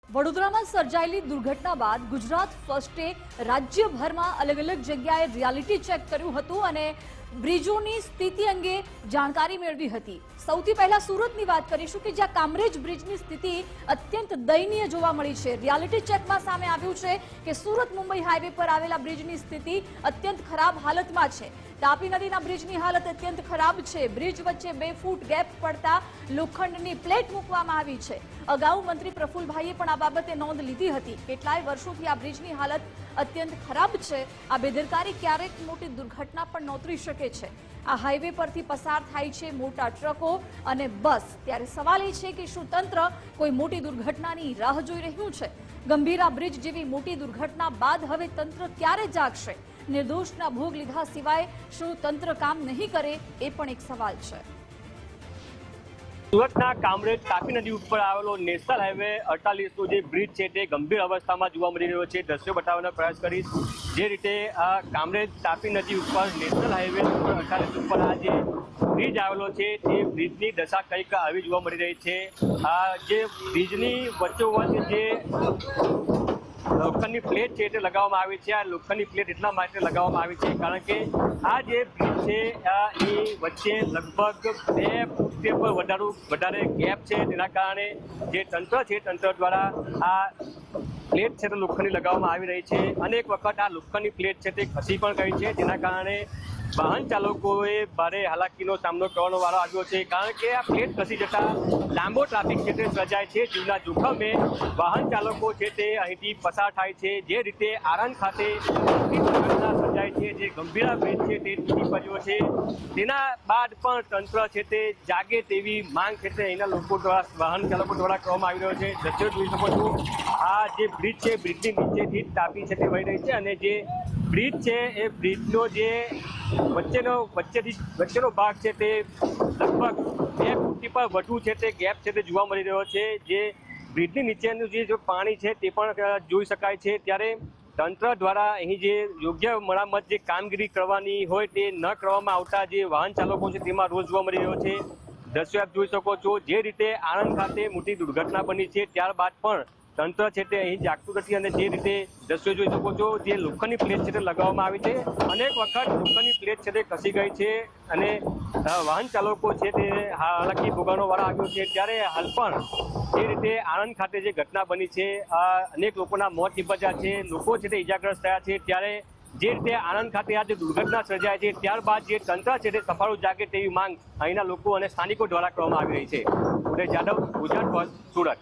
વડોદરામાં સર્જાયેલી દુર્ઘટના બાદ ગુજરાત ફર્સ્ટે રાજ્યભરમાં અલગ અલગ જગ્યાએ રિયાલિટી ચેક કર્યું હતું અને બ્રિજોની સ્થિતિ અંગે જાણકારી મેળવી હતી। સૌથી પહેલા સુરતની વાત કરીશું કે જ્યાં કામરેજ બ્રિજની સ્થિતિ અત્યંત દયનીય જોવા મળી છે। રિયાલિટી ચેકમાં સામે આવ્યું છે કે સુરત મુંબઈ હાઈવે પર આવેલા બ્રિજની સ્થિતિ અત્યંત ખરાબ હાલતમાં છે। તાપી નદીના બ્રિજની હાલત અત્યંત ખરાબ છે। બ્રિજ વચ્ચે 2 ફૂટ ગેપ પડતા લોખંડની પ્લેટ મૂકવામાં આવી છે। અગાઉ મંત્રી પ્રફુલભાઈએ પણ આ બાબતે નોંધ લીધી હતી। કેટલાય વર્ષોથી આ બ્રિજની હાલત અત્યંત ખરાબ છે। આ બેદરકારી ક્યારેક મોટી દુર્ઘટના પણ નોતરી શકે છે। આ હાઈવે પરથી પસાર થાય છે મોટા ટ્રકો અને બસ, ત્યારે સવાલ એ છે કે શું તંત્ર કોઈ મોટી દુર્ઘટનાની રાહ જોઈ રહ્યું છે? ગંભીરા બ્રિજ જેવી મોટી દુર્ઘટના બાદ હવે તંત્ર ક્યારે જાગશે? નિર્દોષના ભોગ લીધા સિવાય શું તંત્ર કામ નહીં કરે, એ પણ એક સવાલ છે। સુરતના કામરેજ તાપી નદી ઉપર આવેલો નેશનલ હાઈવે 48નો જે બ્રિજ છે તે ગંભીર અવસ્થામાં જોવા મળી રહ્યો છે। દ્રશ્યો બતાવવાનો પ્રયાસ કરીશ। જે રીતે આ કામરેજ તાપી નદી ઉપર નેશનલ હાઈવે નંબર 48 ઉપર આ જે બ્રિજ આવેલો છે તે બ્રિજની દશા કંઈક આવી જોવા મળી રહી છે। આ જે બ્રિજની વચ્ચોવચ્ચ જે લોખંડની પ્લેટ છે તે લગાવવામાં આવી છે। આ લોખંડની પ્લેટ એટલા માટે લગાવવામાં આવી છે કારણ કે આ જે બ્રિજ છે એ વચ્ચે લગભગ 2 ફૂટથી પણ વધારે ગેપ છે। તેના કારણે જે તંત્ર છે તંત્ર દ્વારા આ પ્લેટ છે તે લોખંડની લગાવવામાં આવી રહી છે। અનેક વખત આ લોખંડની પ્લેટ છે તે ખસી પણ ગઈ છે, જેના કારણે વાહન ચાલકોએ ભારે હાલાકીનો સામનો કરવાનો વારો આવ્યો છે। કારણ કે આ પ્લેટ ખસી જતા લાંબો ટ્રાફિક છે તે સર્જાય છે। જીવના જોખમે વાહન ચાલકો છે તે અહીંથી પસાર થાય છે। જે રીતે આણંદ ખાતે દુર્ઘટના સર્જાય છે, જે ગંભીરા બ્રિજ છે તે તૂટી પડ્યો છે, તેના બાદ પણ તંત્ર છે તે જાગે તેવી માંગ છે તે અહીંના લોકો દ્વારા, વાહન ચાલકો દ્વારા કરવામાં આવી રહ્યો છે। દ્રશ્યો જોઈ શકો છો, આ જે બ્રિજ છે બ્રિજની નીચેથી તાપી છે તે વહી રહી છે અને જે બ્રિજ છે એ બ્રિજનો જે વચ્ચેનો ભાગ છે તે લગભગ 2 ફૂટથી પણ વધુ છે તે ગેપ છે તે જોવા મળી રહ્યો છે। જે બ્રિજની નીચેનું જે પાણી છે તે પણ જોઈ શકાય છે। ત્યારે તંત્ર દ્વારા અહીં જે યોગ્ય મરામત જે કામગીરી કરવાની હોય તે ન કરવામાં આવતા જે વાહન ચાલકો છે તેમાં રોષ જોવા મળી રહ્યો છે। દ્રશ્યો આપ જોઈ શકો છો, જે રીતે આણંદ ખાતે મોટી દુર્ઘટના બની છે ત્યારબાદ પણ તંત્ર છે તે અહીં જાગતું નથી અને જે રીતે દ્રશ્યો જોઈ શકો છો, જે લોખંડની પ્લેટ છે તે લગાવવામાં આવી છે, અનેક વખત લોખંડની પ્લેટ છે તે ખસી ગઈ છે અને વાહન ચાલકો છે તે હાલાકી ભોગવવાનો વારો આવ્યો છે। ત્યારે હાલ પણ જે રીતે આણંદ ખાતે જે ઘટના બની છે, અનેક લોકોના મોત નીપજ્યા છે, લોકો છે તે ઇજાગ્રસ્ત થયા છે। ત્યારે જે રીતે આણંદ ખાતે આ જે દુર્ઘટના સર્જાય છે ત્યારબાદ જે તંત્ર છે તે સફાળું જાગે તેવી માંગ અહીંના લોકો અને સ્થાનિકો દ્વારા કરવામાં આવી રહી છે। ઉદય જાદવ, ગુજરાત ફર્સ્ટ, સુરત।